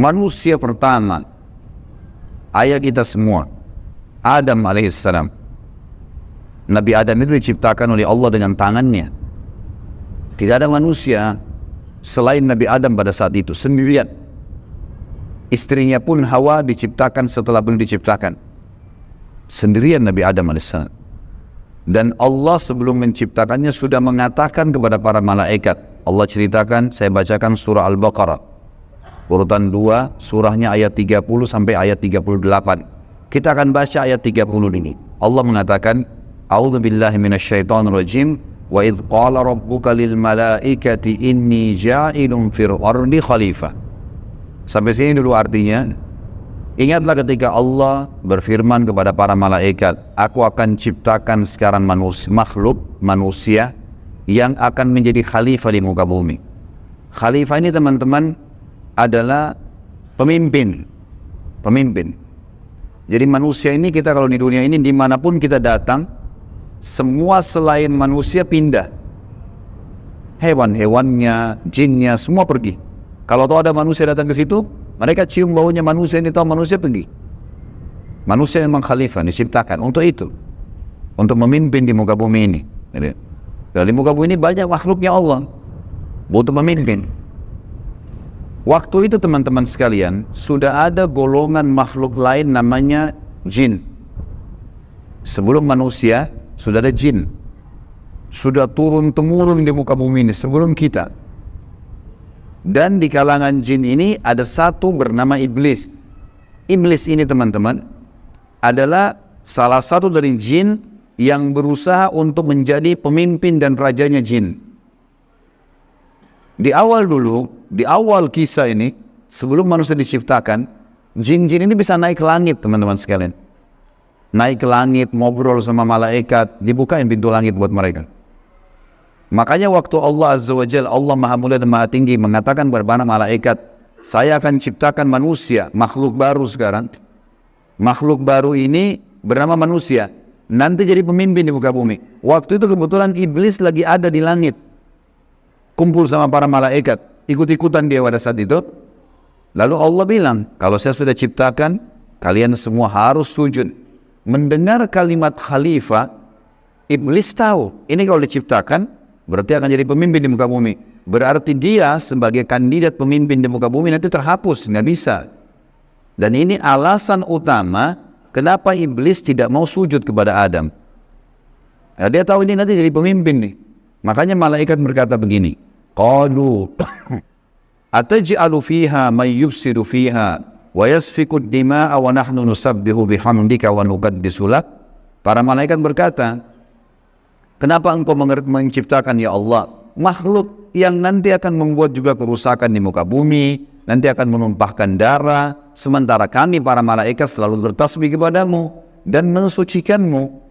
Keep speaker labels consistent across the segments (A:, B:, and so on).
A: Manusia pertama, ayah kita semua, Adam alaihissalam. Nabi Adam itu diciptakan oleh Allah dengan tangannya. Tidak ada manusia selain Nabi Adam pada saat itu, sendirian. Istrinya pun Hawa diciptakan setelah beliau diciptakan. Sendirian Nabi Adam alaihissalam. Dan Allah sebelum menciptakannya sudah mengatakan kepada para malaikat. Allah ceritakan, saya bacakan surah Al-Baqarah. Urutan 2, surahnya ayat 30 sampai ayat 38. Kita akan baca ayat 30 ini. Allah mengatakan, A'udzubillahi minasyaitonirrajim. Wa idh qala rabbuka lil malaikati inni ja'ilun fil ardi khalifah. Sampai sini dulu artinya. Ingatlah ketika Allah berfirman kepada para malaikat, aku akan ciptakan sekarang makhluk manusia yang akan menjadi khalifah di muka bumi. Khalifah ini teman-teman adalah pemimpin. Jadi manusia ini, kita kalau di dunia ini dimanapun kita datang, semua selain manusia pindah. Hewan-hewannya, jinnya, semua pergi. Kalau tahu ada manusia datang ke situ, mereka cium baunya manusia ini, tahu manusia pergi. Manusia memang khalifah, diciptakan untuk itu, untuk memimpin di muka bumi ini. Jadi di muka bumi ini banyak makhluknya Allah, butuh memimpin. Waktu itu teman-teman sekalian, sudah ada golongan makhluk lain namanya jin. Sebelum manusia, sudah ada jin. Sudah turun-temurun di muka bumi ini sebelum kita. Dan di kalangan jin ini ada satu bernama iblis. Iblis ini teman-teman adalah salah satu dari jin yang berusaha untuk menjadi pemimpin dan rajanya jin. Di awal dulu, di awal kisah ini, sebelum manusia diciptakan, jin-jin ini bisa naik ke langit teman-teman sekalian. Naik ke langit, ngobrol sama malaikat, dibukain pintu langit buat mereka. Makanya waktu Allah Azza wa Jalla, Allah Maha Mulia dan Maha Tinggi, mengatakan kepada para malaikat, saya akan ciptakan manusia, makhluk baru sekarang. Makhluk baru ini bernama manusia, nanti jadi pemimpin di muka bumi. Waktu itu kebetulan iblis lagi ada di langit, kumpul sama para malaikat, ikut-ikutan dia pada saat itu. Lalu Allah bilang, kalau saya sudah ciptakan, kalian semua harus sujud. Mendengar kalimat khalifah, iblis tahu, ini kalau diciptakan, berarti akan jadi pemimpin di muka bumi. Berarti dia sebagai kandidat pemimpin di muka bumi nanti terhapus, nggak bisa. Dan ini alasan utama kenapa iblis tidak mau sujud kepada Adam. Nah, dia tahu ini nanti jadi pemimpin nih. Makanya malaikat berkata begini, qalu ataj'alu fiha may yufsidu fiha wa yasfiku ad-dima'a wa nahnu nusabbihu bihamdika wa nuqaddisu lak. Para malaikat berkata, kenapa engkau menciptakan ya Allah makhluk yang nanti akan membuat juga kerusakan di muka bumi, nanti akan menumpahkan darah, sementara kami para malaikat selalu bertasbih kepadamu dan mensucikanmu.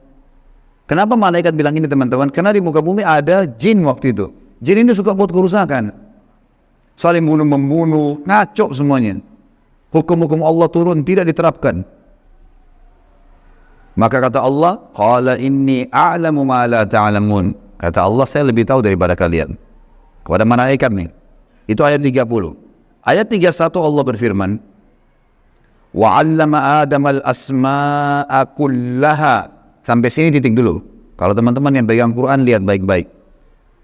A: Kenapa malaikat bilang ini teman-teman? Karena di muka bumi ada jin waktu itu. Jin ini suka buat kerusakan, saling bunuh-membunuh, ngaco semuanya. Hukum-hukum Allah turun, tidak diterapkan. Maka kata Allah, qala inni a'lamu ma la ta'lamun. Kata Allah, saya lebih tahu daripada kalian. Kepada malaikat nih. Itu ayat 30. Ayat 31 Allah berfirman, wa 'allama Adam al-asma'a kullaha. Sampai sini titik dulu. Kalau teman-teman yang pegang Quran lihat baik-baik.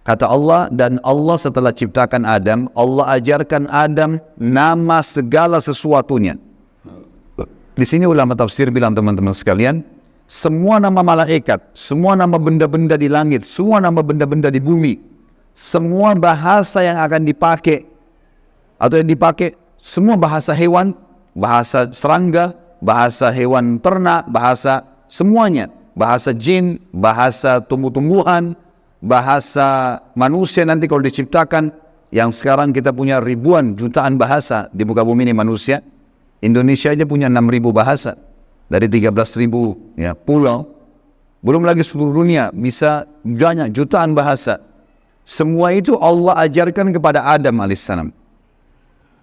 A: Kata Allah, dan Allah setelah ciptakan Adam, Allah ajarkan Adam nama segala sesuatunya. Di sini ulama tafsir bilang teman-teman sekalian, semua nama malaikat, semua nama benda-benda di langit, semua nama benda-benda di bumi, semua bahasa yang akan dipakai atau yang dipakai, semua bahasa hewan, bahasa serangga, bahasa hewan ternak, bahasa semuanya, bahasa jin, bahasa tumbuh-tumbuhan, bahasa manusia nanti kalau diciptakan, yang sekarang kita punya ribuan jutaan bahasa di muka bumi ini manusia. Indonesia aja punya 6.000 bahasa dari 13.000 ya, pulau. Belum lagi seluruh dunia bisa banyak jutaan bahasa. Semua itu Allah ajarkan kepada Adam alaihissalam.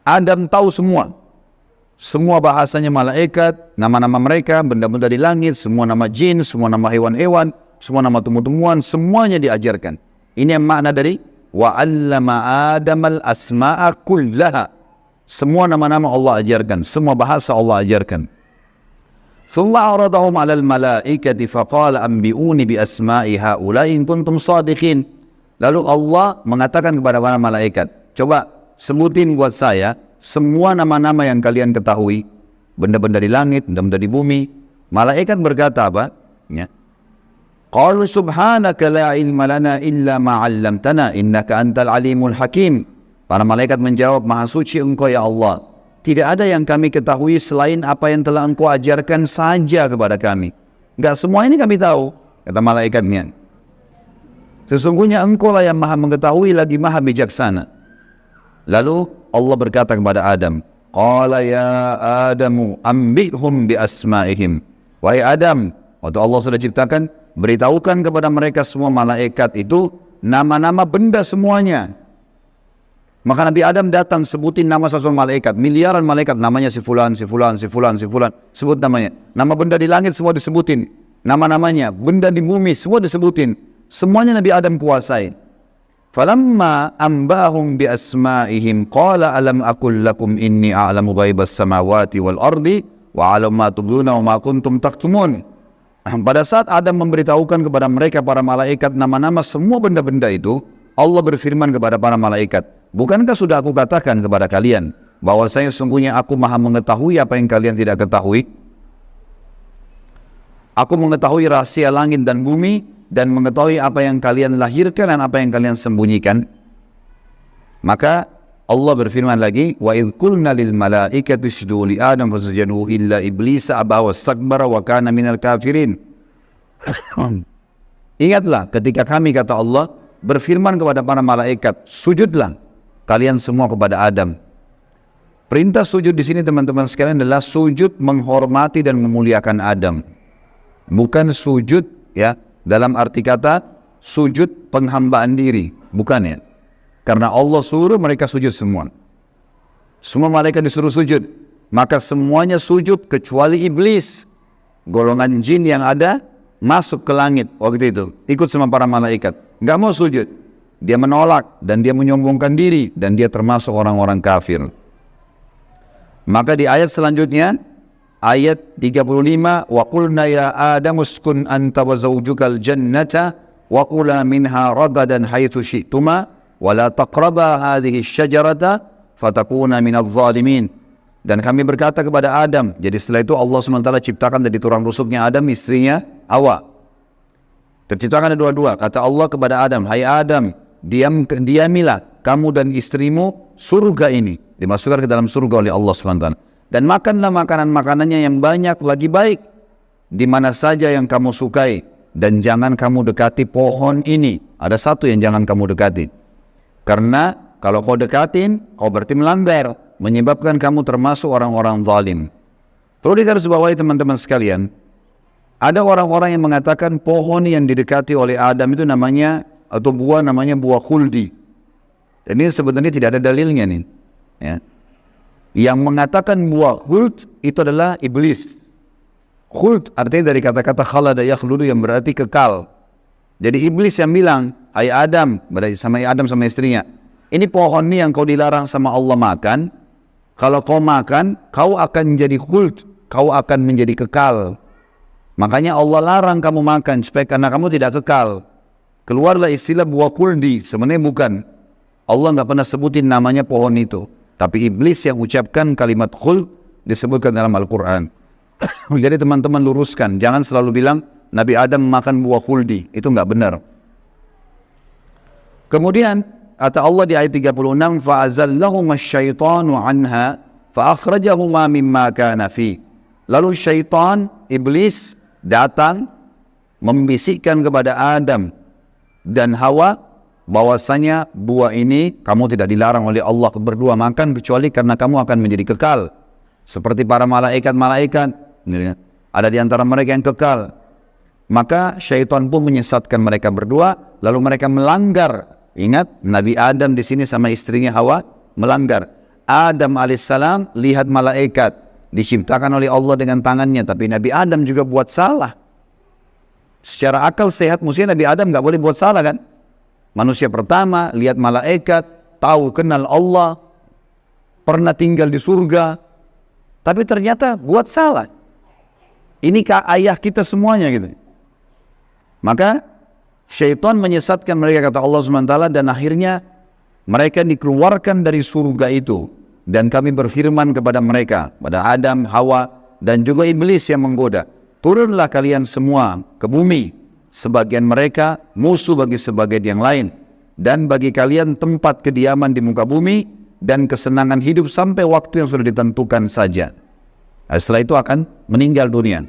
A: Adam tahu semua. Semua bahasanya malaikat, nama-nama mereka, benda-benda di langit, semua nama jin, semua nama hewan-hewan, semua nama tumbuh-tumbuhan, semuanya diajarkan. Ini yang makna dari wa 'allama Adamal asma'a kullaha. Semua nama-nama Allah ajarkan, semua bahasa Allah ajarkan. Thumma aradahum 'alal malaikati faqala anbi'uni bi asma'i haula'i in kuntum shadiqin. Lalu Allah mengatakan kepada para malaikat, coba sebutin buat saya semua nama-nama yang kalian ketahui, benda-benda di langit, benda-benda di bumi. Malaikat berkata apa? Ya. Qalu subhanaka la ilma lana illa ma 'allamtana innaka antal alimul hakim. Para malaikat menjawab, maha suci engkau ya Allah. Tidak ada yang kami ketahui selain apa yang telah engkau ajarkan saja kepada kami. Enggak semua ini kami tahu, kata malaikatnya. Sesungguhnya engkau lah yang maha mengetahui lagi maha bijaksana. Lalu Allah berkata kepada Adam, Qala ya Adamu ambihum bi asma'ihim. Wahai Adam, waktu Allah sudah ciptakan, beritahukan kepada mereka semua malaikat itu nama-nama benda semuanya. Maka Nabi Adam datang sebutin nama sesuatu malaikat, miliaran malaikat, namanya si fulan, si fulan, si fulan, si fulan, sebut namanya. Nama benda di langit semua disebutin, nama-namanya, benda di bumi semua disebutin. Semuanya Nabi Adam kuasai. Falamma ambahum bi asma'ihim qala alam aqul lakum inni a'lamu ghaibas samawati wal ardi wa a'lamu ma tubduna wa ma kuntum taktumun. Pada saat Adam memberitahukan kepada mereka para malaikat nama-nama semua benda-benda itu, Allah berfirman kepada para malaikat, bukankah sudah aku katakan kepada kalian bahwasanya sungguhnya aku maha mengetahui apa yang kalian tidak ketahui? Aku mengetahui rahasia langit dan bumi dan mengetahui apa yang kalian lahirkan dan apa yang kalian sembunyikan. Maka Allah berfirman lagi, wa idh qulna lil malaikati isjudu li Adam fasajadu illa iblisa aba wastakbara wa kana minal kafirin. Ingatlah ketika kami, kata Allah, berfirman kepada para malaikat, sujudlah kalian semua kepada Adam. Perintah sujud di sini teman-teman sekalian adalah sujud menghormati dan memuliakan Adam. Bukan sujud ya dalam arti kata sujud penghambaan diri, bukan ya. Karena Allah suruh mereka sujud semua. Semua malaikat disuruh sujud, maka semuanya sujud kecuali iblis. Golongan jin yang ada masuk ke langit waktu itu, ikut sama para malaikat, nggak mau sujud. Dia menolak dan dia menyombongkan diri dan dia termasuk orang-orang kafir. Maka di ayat selanjutnya, ayat 35, wa qulna ya Adam uskun anta wa zawjukal jannata wa kula minha ragadan haitsu syi'tuma wa la taqraba hadhihi syajarata fatakuna minadh dhalimin. Dan kami berkata kepada Adam, jadi setelah itu Allah SWT ciptakan dari tulang rusuknya Adam istrinya Hawa. Terciptakan ada dua-dua. Kata Allah kepada Adam, hai Adam, diamilah kamu dan istrimu surga ini, dimasukkan ke dalam surga oleh Allah SWT. Dan makanlah makanan-makanannya yang banyak lagi baik, di mana saja yang kamu sukai, dan jangan kamu dekati pohon ini. Ada satu yang jangan kamu dekati, karena kalau kau dekatin, kau berarti melanggar, menyebabkan kamu termasuk orang-orang zalim. Perlu digarisbawahi teman-teman sekalian, ada orang-orang yang mengatakan pohon yang didekati oleh Adam itu namanya, atau buah namanya buah khuldi. Dan ini sebenarnya tidak ada dalilnya nih. Ya. Yang mengatakan buah khuld itu adalah iblis. Khuld artinya dari kata-kata khalada yakhludu yang berarti kekal. Jadi iblis yang bilang, hai Adam, berarti sama Adam sama istrinya, ini pohon ini yang kau dilarang sama Allah makan. Kalau kau makan, kau akan menjadi khuld, kau akan menjadi kekal. Makanya Allah larang kamu makan supaya karena kamu tidak kekal. Keluarlah istilah buah khuldi, sebenarnya bukan. Allah nggak pernah sebutin namanya pohon itu. Tapi iblis yang ucapkan kalimat khuld disebutkan dalam Al-Quran. Jadi teman-teman luruskan, jangan selalu bilang Nabi Adam makan buah khuldi, itu nggak benar. Kemudian kata Allah di ayat 36, fa'azallahuma syaitanu anha fa'akhrajahuma mimma kana fi. Lalu syaitan, iblis datang membisikkan kepada Adam dan Hawa bahwasanya buah ini kamu tidak dilarang oleh Allah berdua makan kecuali karena kamu akan menjadi kekal seperti para malaikat-malaikat. Ada di antara mereka yang kekal. Maka syaitan pun menyesatkan mereka berdua, lalu mereka melanggar. Ingat, Nabi Adam di sini sama istrinya Hawa melanggar. Adam alaihissalam lihat malaikat diciptakan oleh Allah dengan tangannya, tapi Nabi Adam juga buat salah. Secara akal sehat mestinya Nabi Adam nggak boleh buat salah kan? Manusia pertama lihat malaikat, tahu kenal Allah, pernah tinggal di surga, tapi ternyata buat salah. Ini ayah kita semuanya gitu. Maka syaitan menyesatkan mereka, kata Allah SWT, dan akhirnya mereka dikeluarkan dari surga itu. Dan kami berfirman kepada mereka, pada Adam, Hawa, dan juga iblis yang menggoda, turunlah kalian semua ke bumi, sebagian mereka musuh bagi sebagian yang lain, dan bagi kalian tempat kediaman di muka bumi dan kesenangan hidup sampai waktu yang sudah ditentukan saja. Setelah itu akan meninggal dunia.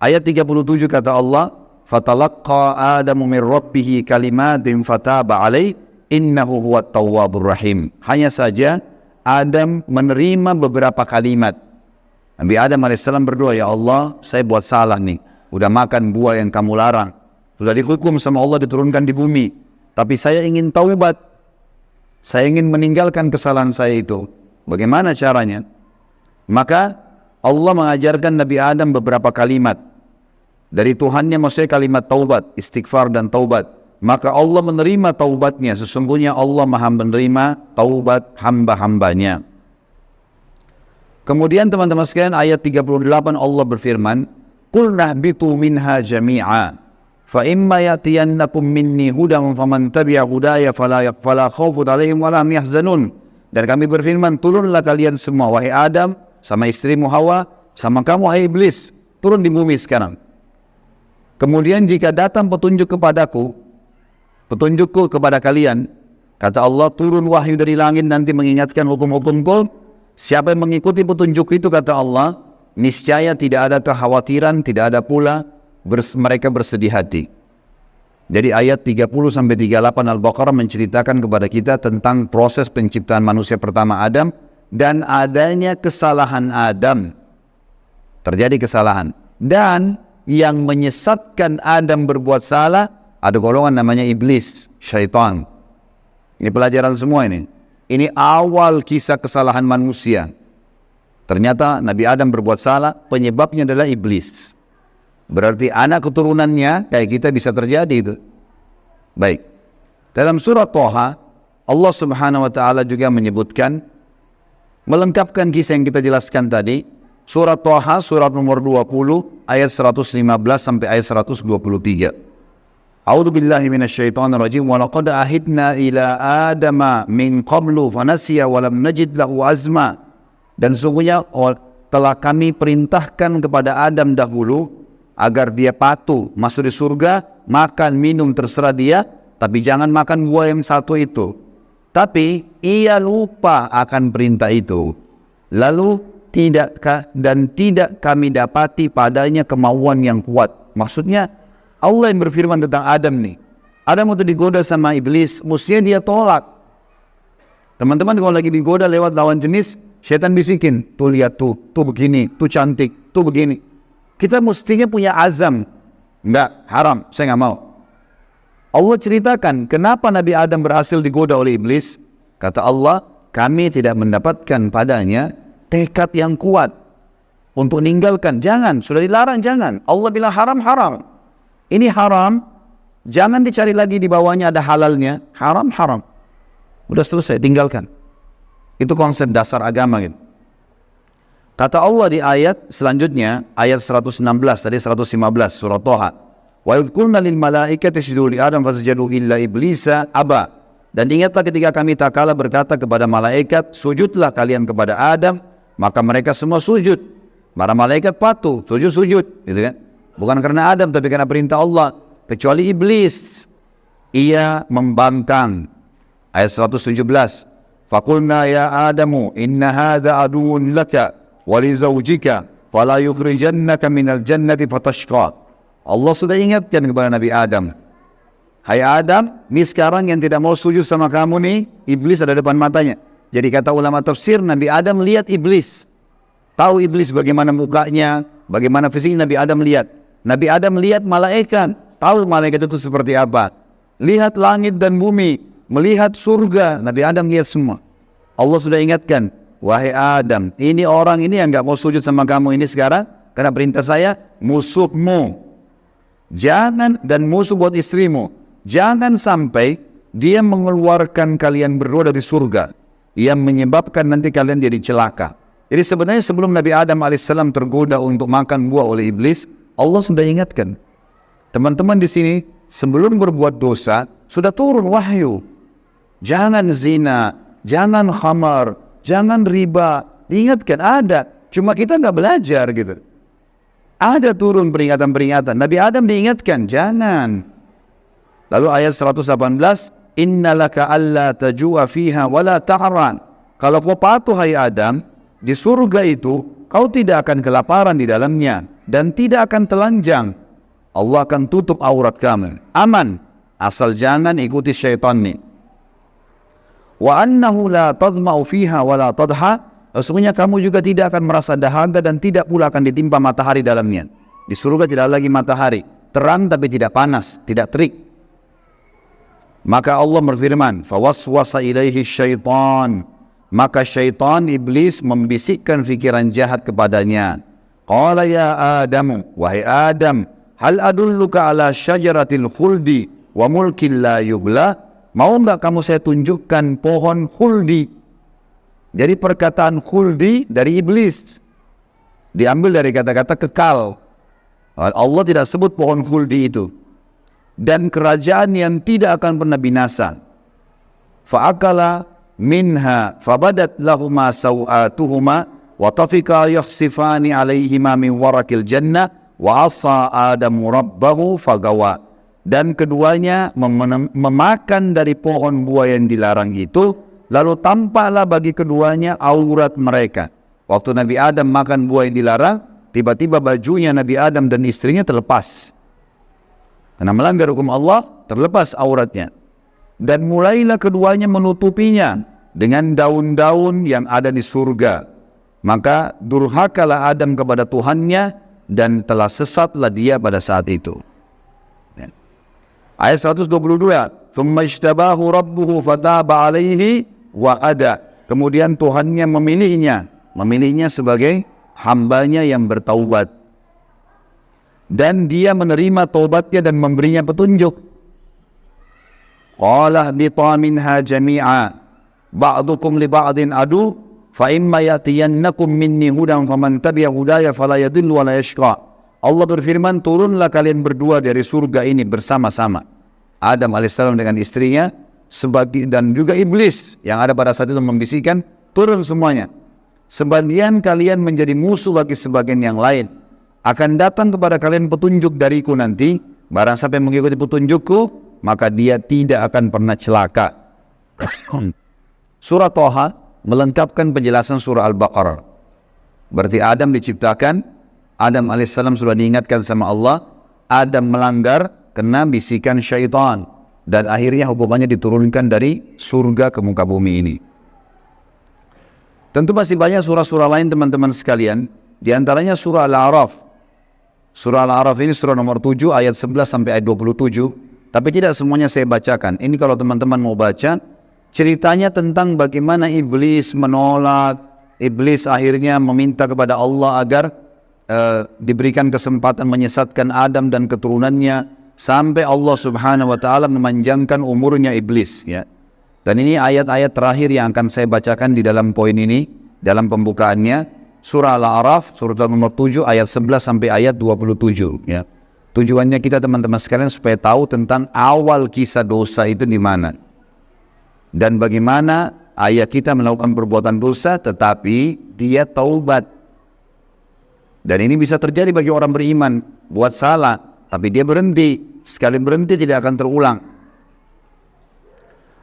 A: Ayat 37 kata Allah, fatalaqqa Adamu min rabbih kalimatin fataba alaih innahu huwat tawwabur rahim. Hanya saja Adam menerima beberapa kalimat. Nabi Adam AS berdoa, ya Allah, saya buat salah nih, udah makan buah yang kamu larang, sudah dihukum sama Allah, diturunkan di bumi, tapi saya ingin taubat, saya ingin meninggalkan kesalahan saya itu. Bagaimana caranya? Maka Allah mengajarkan Nabi Adam beberapa kalimat dari Tuhannya, maksudnya kalimat taubat, istighfar dan taubat. Maka Allah menerima taubatnya. Sesungguhnya Allah maha menerima taubat hamba-hambanya. Kemudian teman-teman sekalian, ayat 38 Allah berfirman, qul nahbitu minha jami'a fa imma yatiyannakum minni hudan faman tabi'a hudaya fala khaufun 'alaihim wa la hum yahzanun. Dan kami berfirman, turunlah kalian semua, wahai Adam, sama istrimu Hawa, sama kamu wahai iblis, turun di bumi sekarang. Kemudian jika datang petunjukku kepada kalian, kata Allah, turun wahyu dari langit nanti mengingatkan hukum-hukumku. Siapa yang mengikuti petunjuk itu, kata Allah, niscaya tidak ada kekhawatiran, tidak ada pula mereka bersedih hati. Jadi ayat 30-38 Al-Baqarah menceritakan kepada kita tentang proses penciptaan manusia pertama Adam dan adanya kesalahan Adam. Terjadi kesalahan. Dan yang menyesatkan Adam berbuat salah, ada golongan namanya iblis, syaitan. Ini pelajaran semua ini. Ini awal kisah kesalahan manusia. Ternyata Nabi Adam berbuat salah, penyebabnya adalah iblis. Berarti anak keturunannya kayak kita bisa terjadi itu. Baik. Dalam surat Thaha, Allah Subhanahu wa taala juga menyebutkan, melengkapkan kisah yang kita jelaskan tadi. Surat Thaha, surat nomor 20, ayat 115 sampai ayat 123. A'udzu billahi minasyaitonir rajim. Wa laqad ahidna ila adama min qablu fanasiya wa lam najid lahu azma. Dan sungguhnya telah kami perintahkan kepada Adam dahulu agar dia patuh masuk di surga, makan minum terserah dia, tapi jangan makan buah yang satu itu. Tapi ia lupa akan perintah itu. Lalu tidak kami dapati padanya kemauan yang kuat. Maksudnya Allah yang berfirman tentang Adam nih. Adam waktu digoda sama iblis, mestinya dia tolak. Teman-teman kalau lagi digoda lewat lawan jenis, syaitan bisikin, tuh lihat tuh begini, tuh cantik, tuh begini. Kita mestinya punya azam. Enggak, haram, saya nggak mau. Allah ceritakan kenapa Nabi Adam berhasil digoda oleh iblis. Kata Allah, kami tidak mendapatkan padanya tekad yang kuat untuk meninggalkan. Jangan, sudah dilarang jangan. Allah bilang haram, haram. Ini haram, jangan dicari lagi di bawahnya ada halalnya. Haram, haram. Udah selesai, tinggalkan. Itu konsep dasar agama gitu. Kata Allah di ayat selanjutnya, ayat 116, tadi 115, surat Thaha. Wa yadhkurna lil malaikati isjudu li Adam fasajadu illa iblisa aba. Dan ingatlah ketika kami tak kala berkata kepada malaikat, sujudlah kalian kepada Adam, maka mereka semua sujud. Para malaikat patuh, sujud, gitu kan? Bukan karena Adam, tapi karena perintah Allah. Kecuali iblis, ia membangkang. Ayat 117. Faqulna ya Adamu inna hadha aduun laka wa li zawjika fala yukhrijannaka minal jannati fatashqa. Allah sudah ingatkan kepada Nabi Adam. Hai Adam, ini sekarang yang tidak mau sujud sama kamu nih, iblis ada depan matanya. Jadi kata ulama tafsir, Nabi Adam lihat iblis. Tahu iblis bagaimana mukanya, bagaimana fisiknya, Nabi Adam lihat. Nabi Adam lihat malaikat, tahu malaikat itu seperti apa. Lihat langit dan bumi, melihat surga, Nabi Adam lihat semua. Allah sudah ingatkan, wahai Adam, ini orang ini yang gak mau sujud sama kamu ini sekarang, karena perintah saya, musuhmu. Jangan, dan musuh buat istrimu. Jangan sampai dia mengeluarkan kalian berdua dari surga. yang menyebabkan nanti kalian jadi celaka. Jadi sebenarnya sebelum Nabi Adam alaihissalam tergoda untuk makan buah oleh iblis, Allah sudah ingatkan. Teman-teman di sini sebelum berbuat dosa sudah turun wahyu. Jangan zina, jangan khamar, jangan riba. Diingatkan ada, cuma kita nggak belajar gitu. Ada turun peringatan-peringatan. Nabi Adam diingatkan, jangan. Lalu ayat 118, innalaka alla tajua fiha wala ta'ran. Kalau kau patuh hai Adam, di surga itu kau tidak akan kelaparan di dalamnya dan tidak akan telanjang. Allah akan tutup aurat kamu. Aman, asal jangan ikuti syaitan nih. Wa annahu la tadma'u fiha wala tadha. Sesungguhnya kamu juga tidak akan merasa dahaga dan tidak pula akan ditimpa matahari dalamnya. Di surga tidak lagi matahari, terang tapi tidak panas, tidak terik. Maka Allah berfirman, fawaswasa ilaihi syaitan. Maka syaitan iblis membisikkan fikiran jahat kepadanya. Qala ya Adam, wahai Adam, hal adulluka ala syajaratil khuldi wa mulkin la yubla. Mau enggak kamu saya tunjukkan pohon khuldi? Jadi perkataan khuldi dari iblis diambil dari kata-kata kekal. Allah tidak sebut pohon khuldi itu. Dan kerajaan yang tidak akan pernah binasa. Fa'akala minha fabadat lahuma sawatuhuma wa tafika yakhsifani alaihima min warakil jannah wa asa adamu rabbahu fagawa. Dan keduanya memakan dari pohon buah yang dilarang itu, lalu tampaklah bagi keduanya aurat mereka. Waktu Nabi Adam makan buah yang dilarang, tiba-tiba bajunya Nabi Adam dan istrinya terlepas. Karena melanggar hukum Allah, terlepas auratnya. Dan mulailah keduanya menutupinya dengan daun-daun yang ada di surga. Maka durhakalah Adam kepada Tuhannya dan telah sesatlah dia pada saat itu. Ayat 122, "Tsumma ijtabahu rabbuhu fataba alaihi wa ada." Kemudian Tuhannya memilihnya sebagai hambanya yang bertaubat. Dan dia menerima taubatnya dan memberinya petunjuk. Qala bita minha jami'a ba'dukum li ba'din adu fa imma yatiyannakum minni hudan faman tabi'a hudaya fala yadhillu wa la yashqa. Allah berfirman, turunlah kalian berdua dari surga ini bersama-sama. Adam alaihissalam dengan istrinya dan juga iblis yang ada pada saat itu membisikkan, turun semuanya. Sebagian kalian menjadi musuh bagi sebagian yang lain. Akan datang kepada kalian petunjuk dariku nanti. Barang siapa yang mengikuti petunjukku, maka dia tidak akan pernah celaka. Surah Thaha melengkapkan penjelasan surah Al-Baqarah. Berarti Adam diciptakan, Adam alaihissalam sudah diingatkan sama Allah, Adam melanggar kena bisikan syaitan, dan akhirnya hukumannya diturunkan dari surga ke muka bumi ini. Tentu masih banyak surah-surah lain teman-teman sekalian, diantaranya surah Al-A'raf. Surah Al-A'raf ini surah nomor 7 ayat 11 sampai ayat 27, tapi tidak semuanya saya bacakan. Ini kalau teman-teman mau baca, ceritanya tentang bagaimana iblis menolak, iblis akhirnya meminta kepada Allah agar diberikan kesempatan menyesatkan Adam dan keturunannya, sampai Allah subhanahu wa ta'ala memanjangkan umurnya iblis, ya. Dan ini ayat-ayat terakhir yang akan saya bacakan di dalam poin ini, dalam pembukaannya, surah Al-A'raf, surah nomor 7 ayat 11 sampai ayat 27, ya. Tujuannya kita teman-teman sekalian supaya tahu tentang awal kisah dosa itu di mana. Dan bagaimana ayah kita melakukan perbuatan dosa tetapi dia taubat. Dan ini bisa terjadi bagi orang beriman, buat salah, tapi dia berhenti. Sekali berhenti tidak akan terulang.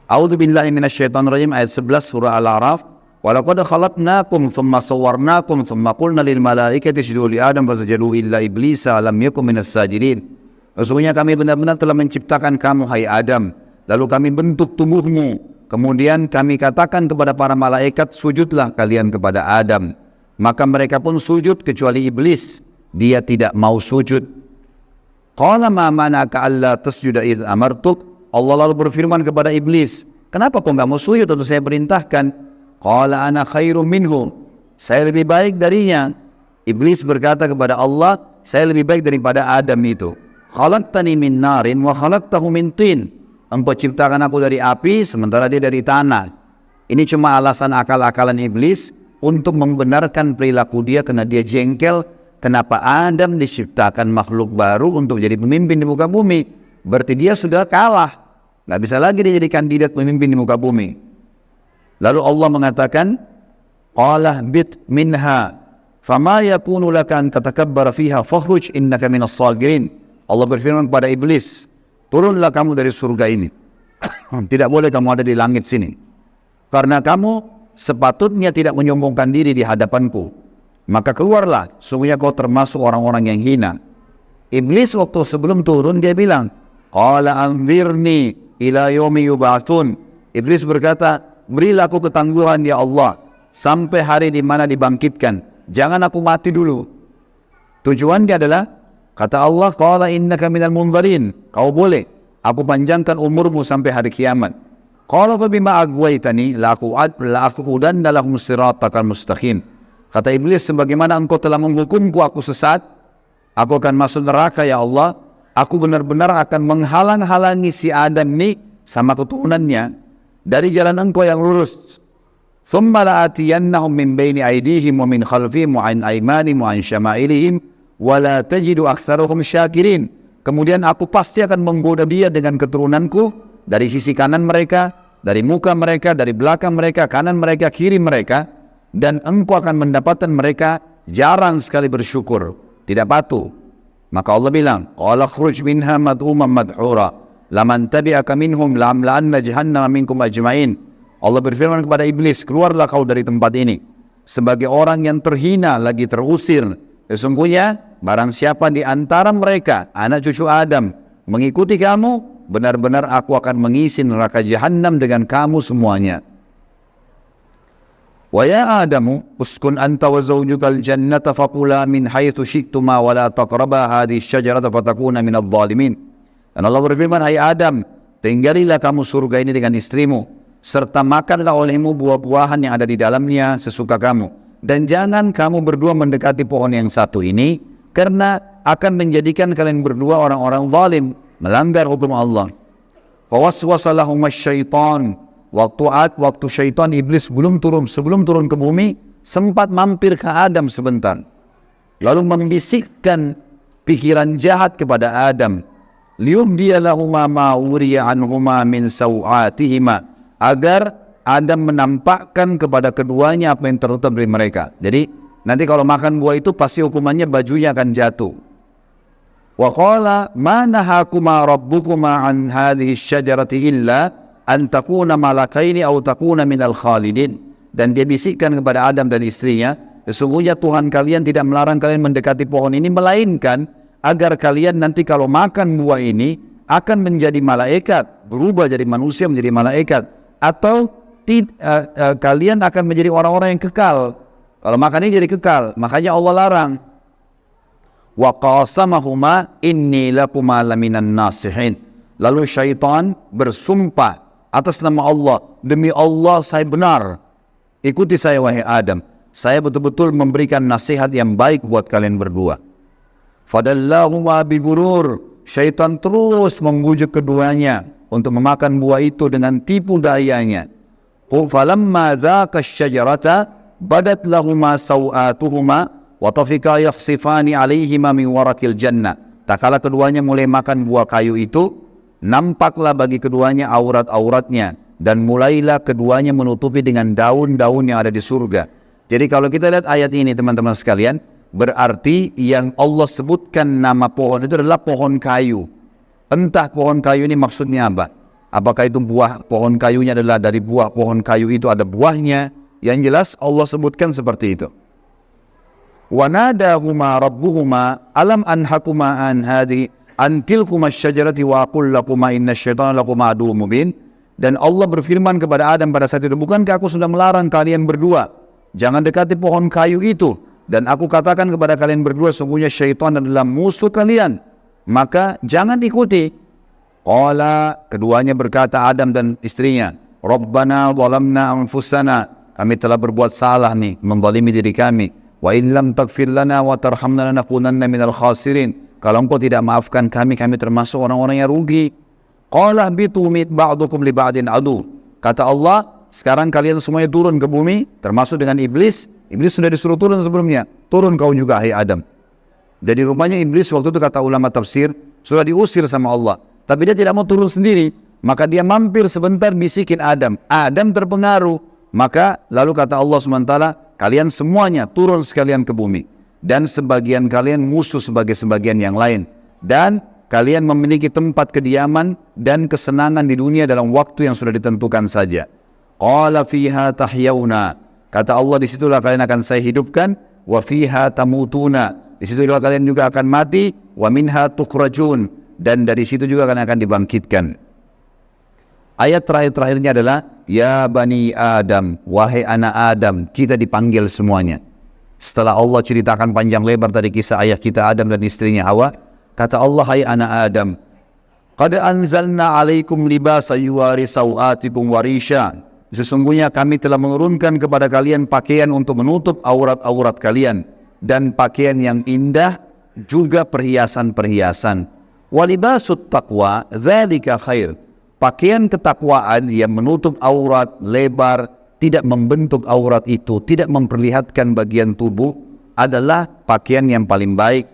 A: A'udzubillahi minasyaitonirrajim ayat 11 surah Al-A'raf. Walaqad khalaqnakum tsumma sawwarnakum tsumma qulna lil malaikati isjudu li Adam fasajadu illa iblisa lam yakun minas sajidin. Sesungguhnya kami benar-benar telah menciptakan kamu hai Adam, lalu kami bentuk tubuhmu. Kemudian kami katakan kepada para malaikat, sujudlah kalian kepada Adam. Maka mereka pun sujud kecuali iblis, dia tidak mau sujud. Qala ma mana'aka alla tasjuda idh amartuk. Allah lalu berfirman kepada iblis, kenapa kau enggak mau sujud waktu saya perintahkan? Qala ana khairum minhu. Saya lebih baik darinya. Iblis berkata kepada Allah, saya lebih baik daripada Adam itu. Khalaqtani min narin wa khalaqtahu min tin. Engkau ciptakan aku dari api sementara dia dari tanah. Ini cuma alasan akal-akalan iblis untuk membenarkan perilaku dia karena dia jengkel. Kenapa Adam diciptakan makhluk baru untuk jadi pemimpin di muka bumi? Berarti dia sudah kalah. Nggak bisa lagi dia jadi kandidat pemimpin di muka bumi. Lalu Allah mengatakan, Qala bit minha fama yakunu laka an tatakabbara fiha fakhruj innaka minas sagirin. Allah berfirman kepada iblis, turunlah kamu dari surga ini. Tidak boleh kamu ada di langit sini. Karena kamu sepatutnya tidak menyombongkan diri di hadapanku. Maka keluarlah, sungguhnya kau termasuk orang-orang yang hina. Iblis waktu sebelum turun dia bilang, Qala anzirni ila yaumi yub'atsun. Iblis berkata, berilah aku ketangguhan ya Allah sampai hari di mana dibangkitkan. Jangan aku mati dulu. Tujuannya adalah, kata Allah, Qala innaka minal munzarin. Kau boleh, aku panjangkan umurmu sampai hari kiamat. Qala fa bima aghwaytani la aqudanna lahum siratakal mustaqim. Kata iblis, sebagaimana engkau telah menghukumku aku sesat, aku akan masuk neraka ya Allah. Aku benar-benar akan menghalang-halangi si Adam ini sama keturunannya dari jalan engkau yang lurus. Thumma la'atiyannahum min baini aydihim wa min khalfihim wa an aymanihim wa an syama'ilihim wa la tajidu aktsaruhum syakirin. Kemudian aku pasti akan menggoda dia dengan keturunanku dari sisi kanan mereka, dari muka mereka, dari belakang mereka, kanan mereka, kiri mereka. Dan engkau akan mendapatkan mereka jarang sekali bersyukur, tidak patuh. Maka Allah bilang, Qala khruj minha mad'uman madhura laman tabi'aka minhum la'amla'anna jahannama minkum ajma'in. Allah berfirman kepada iblis, keluarlah kau dari tempat ini sebagai orang yang terhina lagi terusir. Sesungguhnya barang siapa di antara mereka anak cucu Adam mengikuti kamu, benar-benar aku akan mengisi neraka jahannam dengan kamu semuanya. Wa ya Adamu uskun anta wa zawjukal jannata faqula min haitsu syi'tuma wa la taqraba hadhihi syajarata fatakuna minadh dhalimin. Dan Allah berfirman, hai Adam, tinggalilah kamu surga ini dengan istrimu, serta makanlah olehmu buah-buahan yang ada di dalamnya sesuka kamu. Dan jangan kamu berdua mendekati pohon yang satu ini, karena akan menjadikan kalian berdua orang-orang zalim, melanggar hukum Allah. Fawaswasa lahum asy-syaitan. Waktu syaitan iblis sebelum turun ke bumi, sempat mampir ke Adam sebentar. Lalu membisikkan pikiran jahat kepada Adam. Liyubdiya lahuma ma wuriya anhuma min sawatihima. Agar Adam menampakkan kepada keduanya apa yang tertutup dari mereka. Jadi nanti kalau makan buah itu pasti hukumannya bajunya akan jatuh. Wa qala ma nahakuma rabbukuma an hadhihi syajarati illa an takuna malakaini aw takuna minal khalidin. Dan dia bisikkan kepada Adam dan istrinya, sesungguhnya Tuhan kalian tidak melarang kalian mendekati pohon ini, melainkan agar kalian nanti kalau makan buah ini akan menjadi malaikat, berubah jadi manusia menjadi malaikat, atau kalian akan menjadi orang-orang yang kekal. Kalau makan ini jadi kekal, makanya Allah larang. Wa qasamahuma inni lakuma laminan nasihin. Lalu syaitan bersumpah atas nama Allah, demi Allah saya benar, ikuti saya wahai Adam, saya betul-betul memberikan nasihat yang baik buat kalian berdua. Fadallahuma bigurur. Syaitan terus membujuk keduanya untuk memakan buah itu dengan tipu dayanya. Falamma dhaqa asy-syajarata badat lahuma sawatuhuma wa tafika yakhsifani alaihima min warakil jannah. Tak kala keduanya mulai makan buah kayu itu, nampaklah bagi keduanya aurat-auratnya, dan mulailah keduanya menutupi dengan daun-daun yang ada di surga. Jadi kalau kita lihat ayat ini teman-teman sekalian, berarti yang Allah sebutkan nama pohon itu adalah pohon kayu. Entah pohon kayu ini maksudnya apa. Apakah itu buah pohon kayunya adalah dari buah pohon kayu itu ada buahnya. Yang jelas Allah sebutkan seperti itu. Wa nadahuma rabbuhuma alam anhakuma an hadhi antilkuma syajarati wa aqul lakuma inna syaitana lakuma aduwwum mubin. Dan Allah berfirman kepada Adam pada saat itu, bukankah aku sudah melarang kalian berdua jangan dekati pohon kayu itu, dan aku katakan kepada kalian berdua sungguhnya syaitan adalah musuh kalian, maka jangan ikuti. Qala, keduanya berkata Adam dan istrinya, Rabbana zalamna anfusana, kami telah berbuat salah nih, menzalimi diri kami. Wa in lam taghfir lana wa tarhamna lanakunanna minal khasirin. Kalau engkau tidak maafkan kami, kami termasuk orang-orang yang rugi. Qala bitu mit ba'dukum li ba'din adu. Kata Allah, sekarang kalian semuanya turun ke bumi, termasuk dengan iblis. Iblis sudah disuruh turun sebelumnya. Turun kau juga, hai Adam. Jadi rupanya iblis waktu itu kata ulama tafsir, sudah diusir sama Allah. Tapi dia tidak mau turun sendiri. Maka dia mampir sebentar bisikin Adam. Adam terpengaruh. Maka lalu kata Allah SWT, kalian semuanya turun sekalian ke bumi. Dan sebagian kalian musuh sebagai sebagian yang lain. Dan kalian memiliki tempat kediaman dan kesenangan di dunia dalam waktu yang sudah ditentukan saja. Qala fiha tahyawna. Kata Allah, disitulah kalian akan saya hidupkan. Wa fiha tamutuna. Disitulah kalian juga akan mati. Wa minha tukhrajun. Dan dari situ juga kalian akan dibangkitkan. Ayat terakhirnya adalah ya bani Adam, wahai anak Adam, kita dipanggil semuanya. Setelah Allah ceritakan panjang lebar tadi kisah ayah kita Adam dan istrinya Hawa, kata Allah, hai anak Adam, qad anzalna alaikum libasa yuwari sawatikum warisha. Sesungguhnya kami telah menurunkan kepada kalian pakaian untuk menutup aurat-aurat kalian dan pakaian yang indah juga perhiasan-perhiasan. Walibasut taqwa dzalika khair. Pakaian ketakwaan yang menutup aurat, lebar, tidak membentuk aurat itu, tidak memperlihatkan bagian tubuh, adalah pakaian yang paling baik.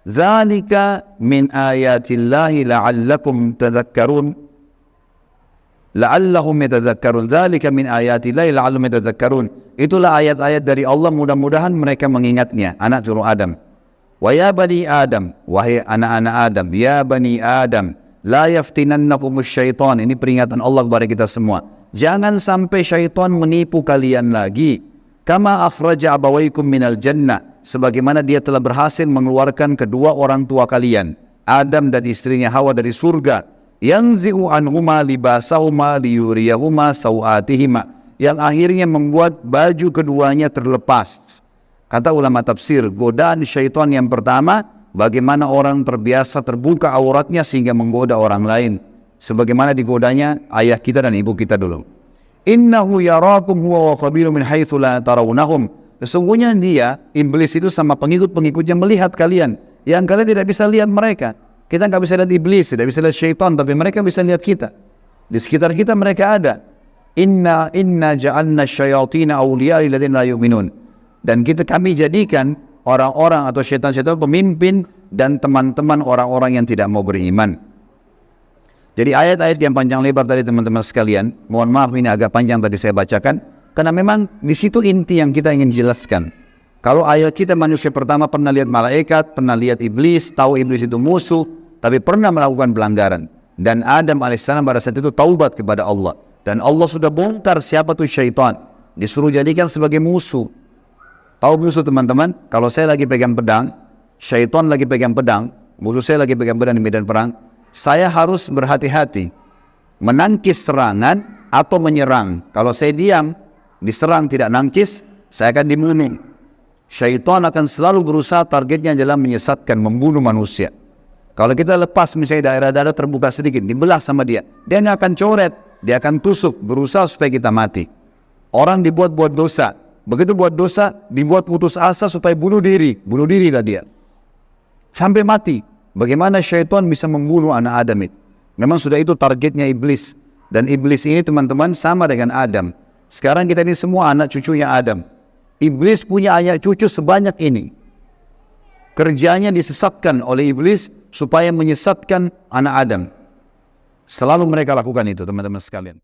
A: Dzalika min ayatillahi la'allakum tadhakkarun. La'allahum yatadhakkarun. Dzalika min ayatillahi la'allahum yatadhakkarun. Itulah ayat-ayat dari Allah, mudah-mudahan mereka mengingatnya, anak cucu Adam. Wa ya bani Adam, wahai anak-anak Adam, ya bani Adam, la yaftinannakumus syaitan. Ini peringatan Allah kepada kita semua. Jangan sampai syaitan menipu kalian lagi. Kama akhraja abawaikum minal jannah. Sebagaimana dia telah berhasil mengeluarkan kedua orang tua kalian, Adam dan istrinya Hawa, dari surga. Yanzi'u anhuma libasahuma liyuriyahuma sawatihima. Yang akhirnya membuat baju keduanya terlepas. Kata ulama tafsir, godaan syaitan yang pertama, bagaimana orang terbiasa terbuka auratnya sehingga menggoda orang lain. Sebagaimana digodanya ayah kita dan ibu kita dulu. Innahu yarakum huwa wa qabilu min haitsu la tarawnahum. Sesungguhnya dia, iblis itu sama pengikut-pengikutnya melihat kalian yang kalian tidak bisa lihat mereka. Kita nggak bisa lihat iblis, tidak bisa lihat syaitan, tapi mereka bisa lihat kita. Di sekitar kita mereka ada. Inna ja'alna syayatina awliya lil ladzina la yu'minun. Dan kami jadikan orang-orang atau syaitan-syaitan pemimpin dan teman-teman orang-orang yang tidak mau beriman. Jadi ayat-ayat yang panjang lebar tadi teman-teman sekalian, mohon maaf ini agak panjang tadi saya bacakan, karena memang di situ inti yang kita ingin jelaskan. Kalau ayat kita manusia pertama pernah lihat malaikat, pernah lihat iblis, tahu iblis itu musuh, tapi pernah melakukan pelanggaran. Dan Adam alaihissalam pada saat itu taubat kepada Allah. Dan Allah sudah bongkar siapa tuh syaitan. Disuruh jadikan sebagai musuh. Tahu musuh teman-teman? Kalau saya lagi pegang pedang, syaitan lagi pegang pedang, musuh saya lagi pegang pedang di medan perang, saya harus berhati-hati menangkis serangan atau menyerang. Kalau saya diam, diserang tidak nangkis, saya akan dibunuh. Syaitan akan selalu berusaha, targetnya adalah menyesatkan, membunuh manusia. Kalau kita lepas misalnya daerah-daerah terbuka sedikit, dibelah sama dia nggak akan coret, dia akan tusuk, berusaha supaya kita mati. Orang dibuat dosa, begitu buat dosa, dibuat putus asa supaya bunuh dirilah dia sampai mati. Bagaimana syaitan bisa membunuh anak Adam itu? Memang sudah itu targetnya iblis. Dan iblis ini teman-teman sama dengan Adam. Sekarang kita ini semua anak cucunya Adam. Iblis punya anak cucu sebanyak ini. Kerjanya disesatkan oleh iblis supaya menyesatkan anak Adam. Selalu mereka lakukan itu teman-teman sekalian.